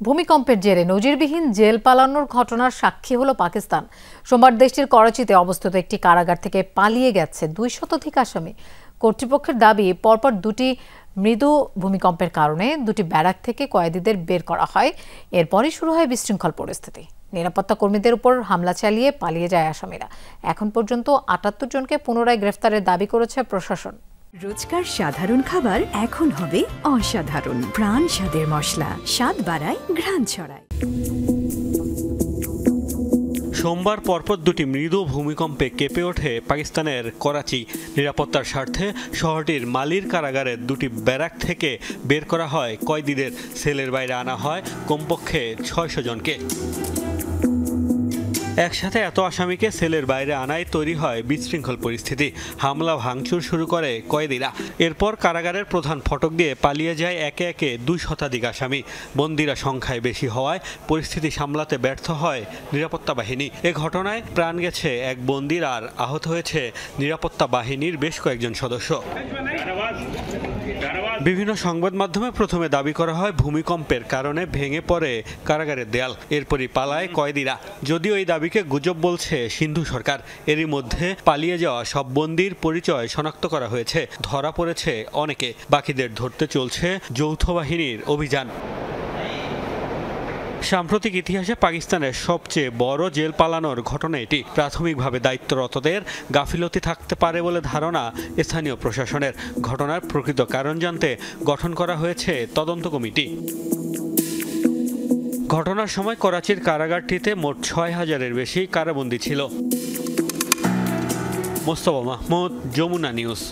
ভূমিকম্পের জেরে নজিরবিহীন জেল পালানোর ঘটনার সাক্ষী হলো পাকিস্তান। সোমবার দেশটির করাচিতে অবস্থিত একটি কারাগার থেকে পালিয়ে গেছে 200 আসামি। কর্তৃপক্ষের দাবি, পরপর দুটি মৃদু ভূমিকম্পের কারণে দুটি ব্যারাক থেকে কয়েদিদের বের করা হয়। এরপরই শুরু হয় বিশৃঙ্খল পরিস্থিতি। নিরাপত্তা কর্মীদের উপর হামলা চালিয়ে পালিয়ে যায় আসামিরা। এখন পর্যন্ত 78 জনকে পুনরায় গ্রেফতারের দাবি করেছে প্রশাসন। রোজকার সাধারণ খাবার এখন হবে অসাধারণ। প্রাণ স্বাদের মশলা, স্বাদ বাড়ায়, ঘ্রাণ ছড়ায়। সোমবার পরপর দুটি মৃদু ভূমিকম্পে কেঁপে ওঠে পাকিস্তানের করাচি। নিরাপত্তার স্বার্থে শহরটির মালির কারাগারের দুটি ব্যারাক থেকে বের করা হয় কয়েদিদের। সেলের বাইরে আনা হয় কমপক্ষে 600 জনকে। একসাথে এত আসামিকে সেলের বাইরে আনায় তৈরি হয় বিশৃঙ্খল পরিস্থিতি। হামলা ভাঙচুর শুরু করে কয়েদিরা। এরপর কারাগারের প্রধান ফটক দিয়ে পালিয়ে যায় একে একে 200 আসামি। বন্দীরা সংখ্যায় বেশি হওয়ায় পরিস্থিতি সামলাতে ব্যর্থ হয় নিরাপত্তা বাহিনী। এ ঘটনায় প্রাণ গেছে এক বন্দীর, আর আহত হয়েছে নিরাপত্তা বাহিনীর বেশ কয়েকজন সদস্য। বিভিন্ন সংবাদ মাধ্যমে প্রথমে দাবি করা হয় ভূমিকম্পের কারণে ভেঙে পড়ে কারাগারের দেয়াল, এরপরই পালায় কয়েদিরা। যদিও এই দাবিকে গুজব বলছে সিন্ধু সরকার। এরই মধ্যে পালিয়ে যাওয়া সব বন্দীর পরিচয় শনাক্ত করা হয়েছে। ধরা পড়েছে অনেকে। বাকিদের ধরতে চলছে যৌথ বাহিনীর অভিযান। সাম্প্রতিক ইতিহাসে পাকিস্তানের সবচেয়ে বড় জেল পালানোর ঘটনা এটি। প্রাথমিকভাবে দায়িত্বরতদের গাফিলতি থাকতে পারে বলে ধারণা স্থানীয় প্রশাসনের। ঘটনার প্রকৃত কারণ জানতে গঠন করা হয়েছে তদন্ত কমিটি। ঘটনার সময় করাচির কারাগারটিতে মোট 6000-এর বেশি কারাবন্দী ছিল। মোস্তফা মাহমুদ, যমুনা নিউজ।